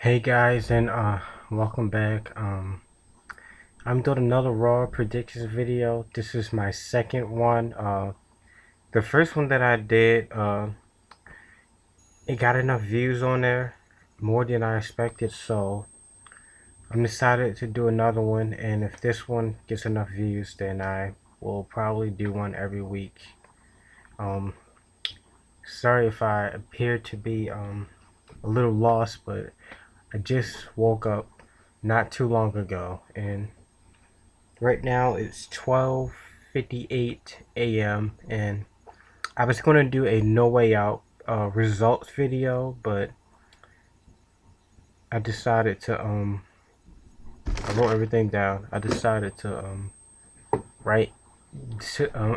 Hey guys, and welcome back. I'm doing another Raw predictions video. This is my second one. The first one that I did, it got enough views on there, more than I expected. So I'm decided to do another one, and if this one gets enough views, then I will probably do one every week. Um, Sorry if I appear to be a little lost, but I just woke up not too long ago, and right now it's 12:58 a.m. and I was going to do a No Way Out results video, but I decided to I wrote everything down. I decided to write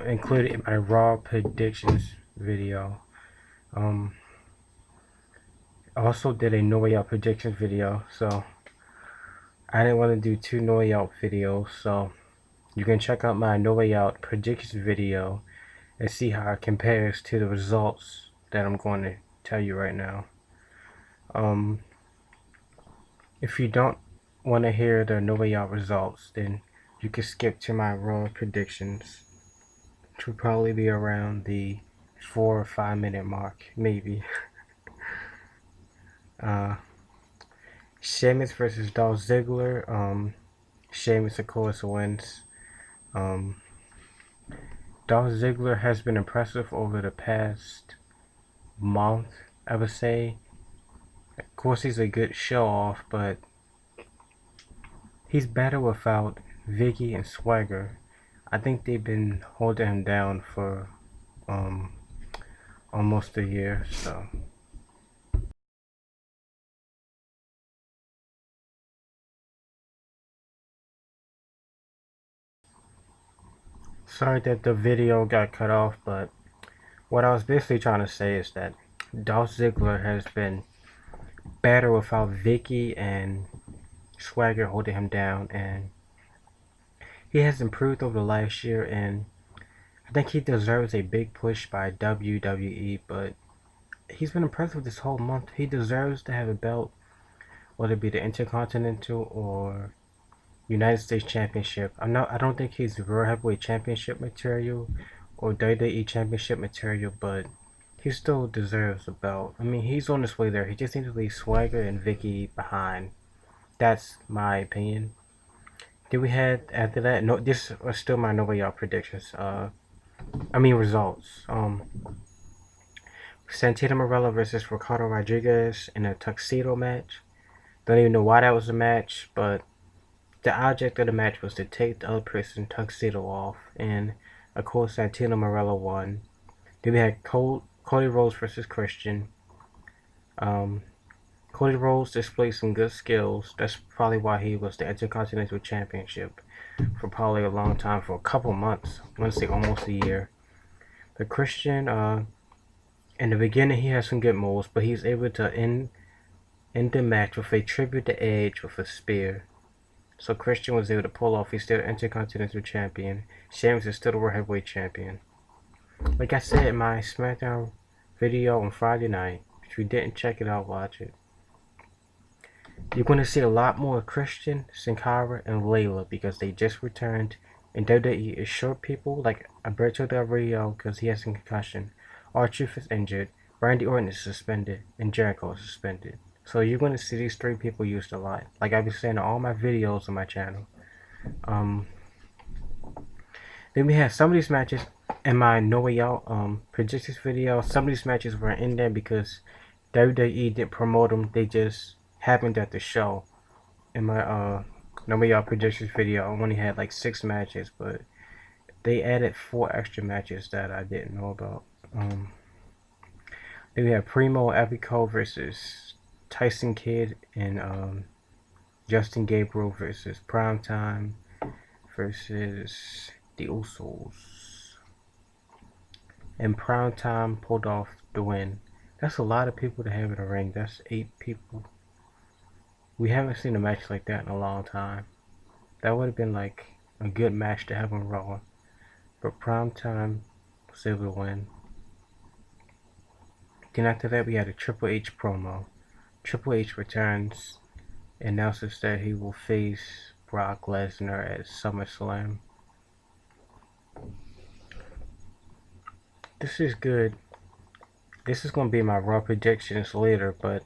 include it in my Raw predictions video. Um I also did a No Way Out predictions video, so I didn't want to do two No Way Out videos, so you can check out my No Way Out predictions video and see how it compares to the results that I'm going to tell you right now. Um, if you don't want to hear the No Way Out results, then you can skip to my Raw predictions, which will probably be around the 4 or 5 minute mark, maybe. uh, Sheamus versus Dolph Ziggler. Sheamus, of course, wins. Um, Dolph Ziggler has been impressive over the past month, I would say. Of course, he's a good show off, but he's better without Vicky and Swagger. I think they've been holding him down for um, almost a year, so. Sorry that the video got cut off, but what I was basically trying to say is that Dolph Ziggler has been better without Vicky and Swagger holding him down, and he has improved over the last year, and I think he deserves a big push by WWE, but he's been impressive this whole month. He deserves to have a belt, whether it be the Intercontinental or United States Championship. I don't think he's World Heavyweight Championship material or WWE Championship material, but he still deserves a belt. I mean, he's on his way there. He just needs to leave Swagger and Vicky behind. That's my opinion. Then we had after that. No, this are still my No Way Out predictions. Results. Santino Marella versus Ricardo Rodriguez in a tuxedo match. Don't even know why that was a match, but the object of the match was to take the other person's tuxedo off, and of course Santino Marella won. Then we had Cody Rhodes versus Christian. Um, Cody Rhodes displayed some good skills. That's probably why he was the Intercontinental Championship for probably a long time, for a couple months. I want to say almost a year. But Christian, in the beginning he had some good moves, but he's able to end the match with a tribute to Edge with a spear. So Christian was able to pull off. He's still Intercontinental Champion. Sheamus is still the World Heavyweight Champion. Like I said in my SmackDown video on Friday night, if you didn't check it out, watch it. You're going to see a lot more Christian, Sin Cara, and Layla because they just returned. And WWE is short people like Alberto Del Rio because he has a concussion. R-Truth is injured. Randy Orton is suspended. And Jericho is suspended. So you're going to see these three people used a lot. Like I've been saying in all my videos on my channel. Then we have some of these matches in my No Way Out predictions video. Some of these matches were in there because WWE didn't promote them. They just happened at the show. In my No Way Out predictions video, I only had like 6 matches, but they added 4 extra matches that I didn't know about. Then we have Primo Epico versus Tyson Kidd and Justin Gabriel versus Primetime versus the Usos. And Primetime pulled off the win. That's a lot of people to have in a ring. That's 8 people. We haven't seen a match like that in a long time. That would have been like a good match to have on Raw. But Primetime was able to win. Then after that we had a Triple H promo. Triple H returns and announces that he will face Brock Lesnar at SummerSlam. This is good. This is going to be my Raw predictions later, but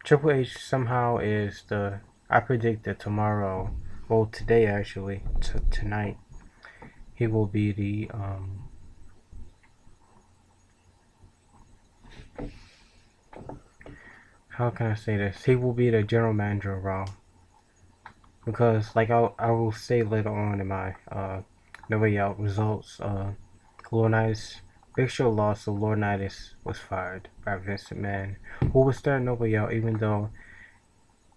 Triple H somehow is the. I predict that tomorrow, well, today actually, tonight, he will be the. How can I say this? He will be the general manager of Raw. Because, like I will say later on in my No Way Out results, Laurinaitis, Big Show lost, so Laurinaitis was fired by Vince McMahon, who was starting No Way Out, even though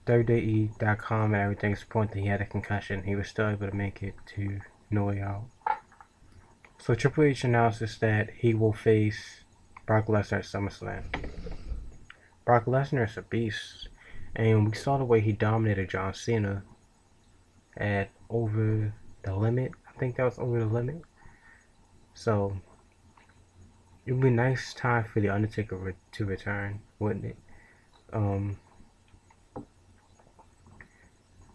WWE.com and everything's pointing he had a concussion. He was still able to make it to No Way Out. So Triple H announces that he will face Brock Lesnar at SummerSlam. Brock Lesnar is a beast, and we saw the way he dominated John Cena at Over the Limit. I think that was Over the Limit. So it would be a nice time for the Undertaker to return, wouldn't it?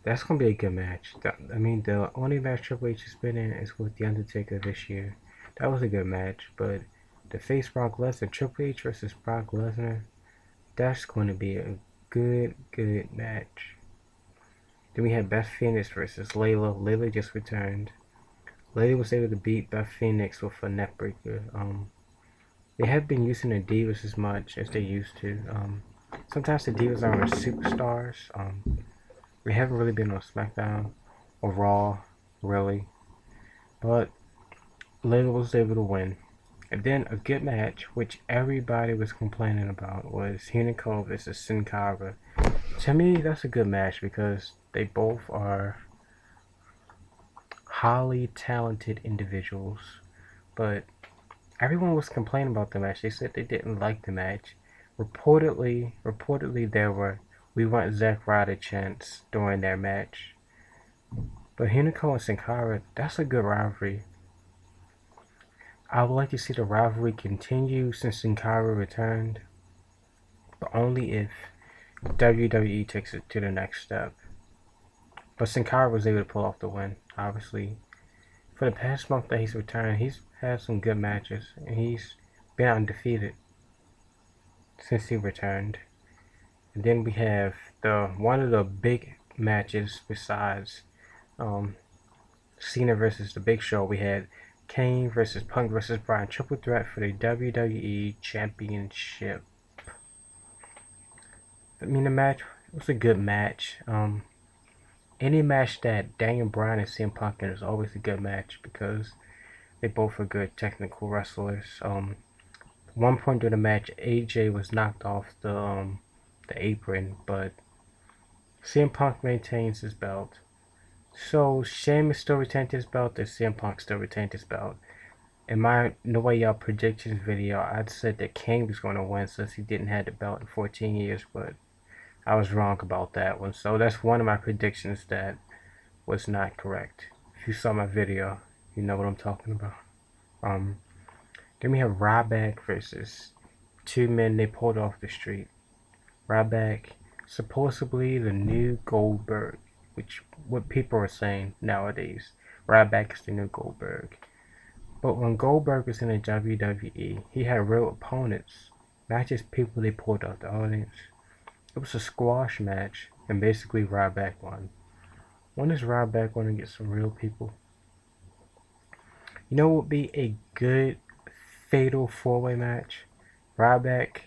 That's gonna be a good match. I mean, the only match Triple H has been in is with the Undertaker this year. That was a good match, but to face Brock Lesnar, Triple H versus Brock Lesnar, that's going to be a good match. Then we had Beth Phoenix versus Layla. Layla just returned. Layla was able to beat Beth Phoenix with a neckbreaker. They have been using the Divas as much as they used to. Sometimes the Divas are superstars. We haven't really been on SmackDown or Raw, really. But Layla was able to win. And then a good match, which everybody was complaining about, was Hikaru versus Sin Cara. To me, that's a good match because they both are highly talented individuals. But everyone was complaining about the match. They said they didn't like the match. Reportedly there were "We want Zack Ryder" chants during their match. But Hikaru and Sin Cara, that's a good rivalry. I would like to see the rivalry continue since Sin Cara returned, but only if WWE takes it to the next step. But Sin Cara was able to pull off the win, obviously. For the past month that he's returned, he's had some good matches, and he's been undefeated since he returned. And then we have one of the big matches besides Cena versus the Big Show. We had Kane versus Punk versus Bryan, triple threat for the WWE Championship. I mean, the match was a good match. Any match that Daniel Bryan and CM Punk in is always a good match because they both are good technical wrestlers. One point during the match, AJ was knocked off the apron, but CM Punk maintains his belt. So Sheamus still retained his belt, and CM Punk still retained his belt. In my No Way Out predictions video, I said that Kane was going to win since he didn't have the belt in 14 years, but I was wrong about that one. So that's one of my predictions that was not correct. If you saw my video, you know what I'm talking about. Then we have Ryback versus two men they pulled off the street. Ryback, supposedly the new Goldberg, which what people are saying nowadays. Ryback is the new Goldberg. But when Goldberg was in the WWE, he had real opponents, not just people they pulled out the audience. It was a squash match, and basically Ryback won. When is Ryback going to get some real people? You know what would be a good fatal four-way match? Ryback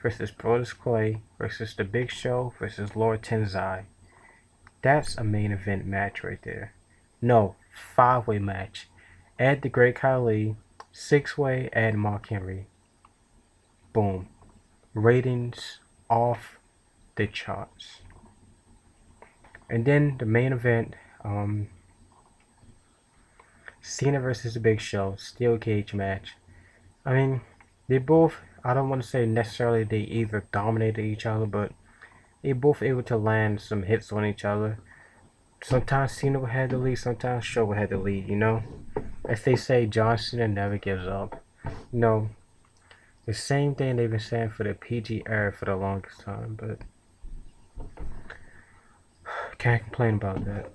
versus Brodus Clay versus The Big Show versus Lord Tensai. That's a main event match right there. No, five-way match. Add the Great Khali, six-way, add Mark Henry. Boom. Ratings off the charts. And then the main event, Cena versus The Big Show, steel cage match. I mean, they both, I don't want to say necessarily they either dominated each other, but they both able to land some hits on each other. Sometimes Cena would have the lead, sometimes Show would have the lead, you know? As they say, John Cena never gives up. You know, The same thing they've been saying for the PG era for the longest time, but can't complain about that.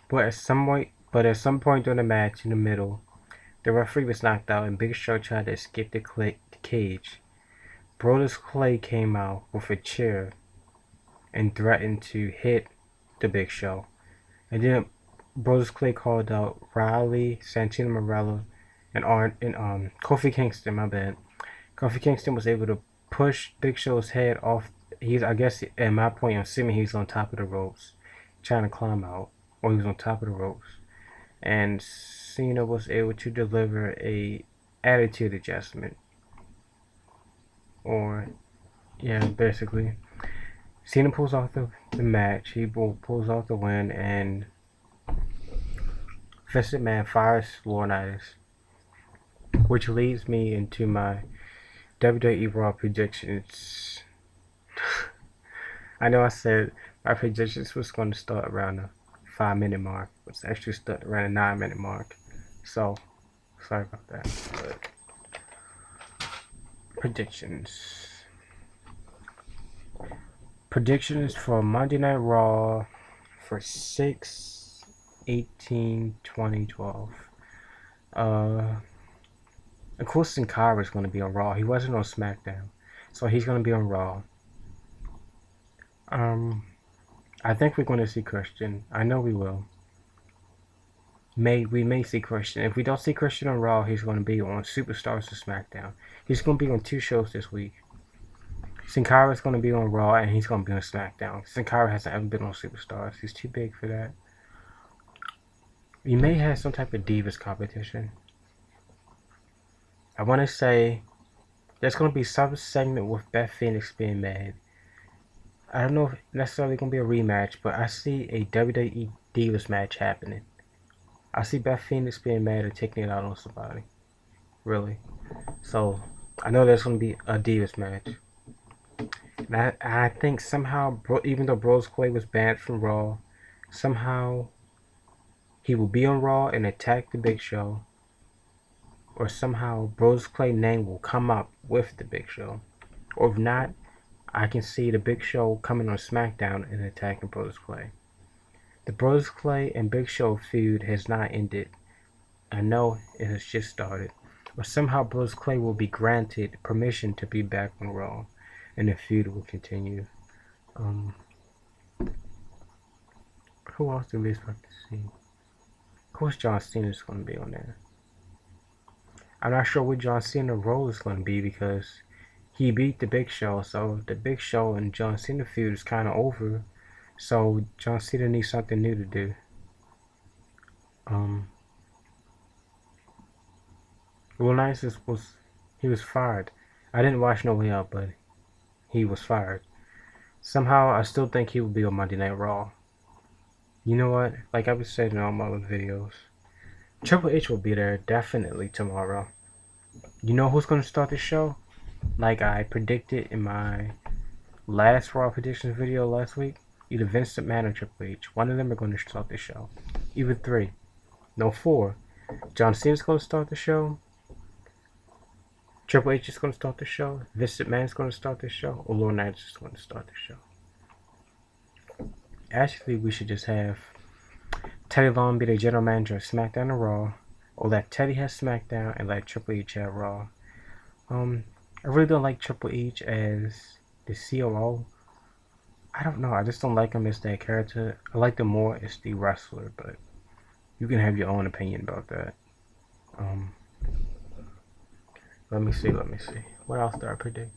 But at some point during the match, in the middle, the referee was knocked out, and Big Show tried to escape the cage. Brodus Clay came out with a chair and threatened to hit the Big Show. And then Brodus Clay called out Riley, Santino Marella, and Kofi Kingston. My bad. Kofi Kingston was able to push Big Show's head off. I guess at my point, I'm assuming he's on top of the ropes, trying to climb out, or he was on top of the ropes. And Cena was able to deliver a attitude adjustment, or yeah, basically. Cena pulls off the match. He pulls off the win, and Vince McMahon fires Laurinaitis, which leads me into my WWE RAW predictions. I know I said my predictions was going to start around the 5-minute mark. It's actually started around the 9-minute mark. So, sorry about that. But predictions. Predictions for Monday Night Raw for 6/18/2012. Of course, Sin Cara is going to be on Raw. He wasn't on SmackDown, so he's going to be on Raw. I think we're going to see Christian. I know we will. We may see Christian. If we don't see Christian on Raw, he's going to be on Superstars or SmackDown. He's going to be on 2 shows this week. Sin Cara is going to be on Raw, and he's going to be on SmackDown. Sin Cara hasn't ever been on Superstars. He's too big for that. You may have some type of Divas competition. I want to say there's going to be some segment with Beth Phoenix being mad. I don't know if necessarily going to be a rematch, but I see a WWE Divas match happening. I see Beth Phoenix being mad and taking it out on somebody. Really. So, I know there's going to be a Divas match. And I think somehow, even though Brodus Clay was banned from Raw, somehow he will be on Raw and attack the Big Show. Or somehow Brodus Clay's name will come up with the Big Show. Or if not, I can see the Big Show coming on SmackDown and attacking Brodus Clay. The Brodus Clay and Big Show feud has not ended. I know it has just started. Or somehow Brodus Clay will be granted permission to be back on Raw, and the feud will continue. Who else do we expect to see? Of course, John Cena is going to be on there. I'm not sure what John Cena's role is going to be because he beat the Big Show, so the Big Show and John Cena feud is kind of over. So John Cena needs something new to do. Laurinaitis was fired. I didn't watch No Way Out, but he was fired. Somehow, I still think he will be on Monday Night Raw. You know what? Like I've been saying in all my other videos, Triple H will be there definitely tomorrow. You know who's going to start the show? Like I predicted in my last Raw predictions video last week, either Vince McMahon or Triple H. One of them are going to start the show. Even 3. No, 4. John Cena's going to start the show. Triple H is going to start the show. Vince McMahon's going to start the show. Or Laurinaitis is going to start the show. Actually, we should just have Teddy Long be the general manager of SmackDown and Raw. Or let Teddy have SmackDown and let Triple H have Raw. I really don't like Triple H as the COO. I don't know. I just don't like him as that character. I like him more as the wrestler, but you can have your own opinion about that. Let me see. What else do I predict?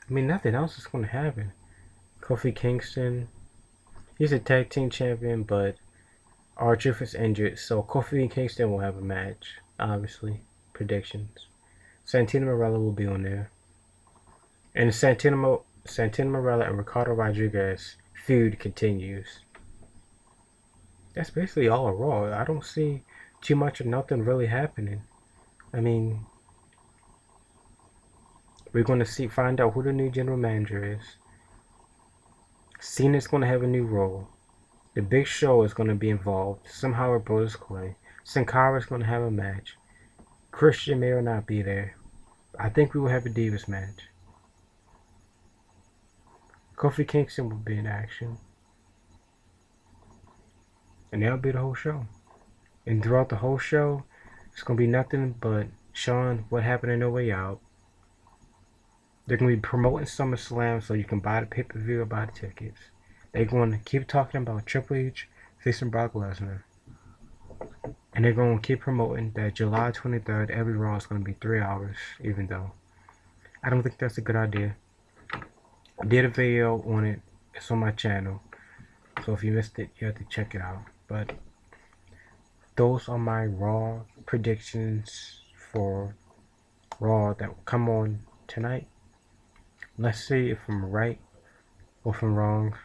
I mean, nothing else is going to happen. Kofi Kingston, he's a tag team champion, but R-Truth is injured, so Kofi and Kingston will have a match, obviously. Predictions. Santino Marella will be on there. And Santino Marella and Ricardo Rodriguez feud continues. That's basically all of Raw. I don't see too much of nothing really happening. I mean, we're going to find out who the new general manager is. Cena's going to have a new role. The Big Show is going to be involved. Somehow or Brodus Clay. Sin Cara is going to have a match. Christian may or not be there. I think we will have a Divas match. Kofi Kingston will be in action. And that'll be the whole show. And throughout the whole show, it's going to be nothing but showing what happened in No Way Out. They're going to be promoting SummerSlam so you can buy the pay-per-view or buy the tickets. They're going to keep talking about Triple H facing Brock Lesnar. And they're going to keep promoting that July 23rd, every Raw is going to be 3 hours, even though I don't think that's a good idea. I did a video on it. It's on my channel. So if you missed it, you have to check it out. But those are my Raw predictions for Raw that will come on tonight. Let's see if I'm right or if I'm wrong.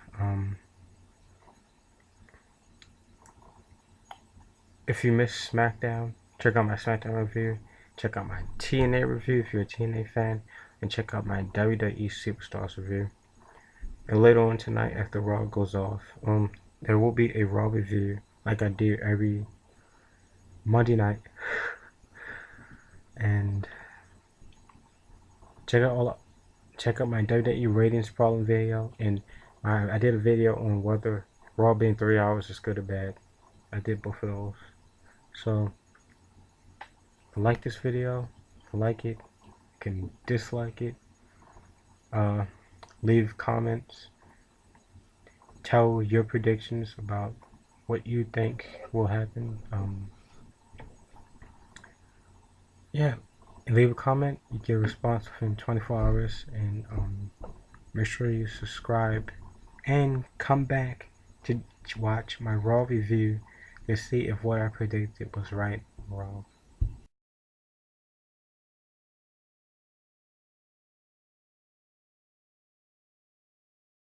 If you missed SmackDown, check out my SmackDown review. Check out my TNA review if you're a TNA fan. And check out my WWE Superstars review. And later on tonight, after Raw goes off, there will be a Raw review like I do every Monday night. And check out my WWE ratings problem video, and I did a video on whether Raw being 3 hours is good or bad. I did both of those. So if you like this video, if you like it, you can dislike it. Leave comments. Tell your predictions about what you think will happen. Yeah, leave a comment. You get a response within 24 hours, and make sure you subscribe and come back to watch my Raw review to see if what I predicted was right or wrong.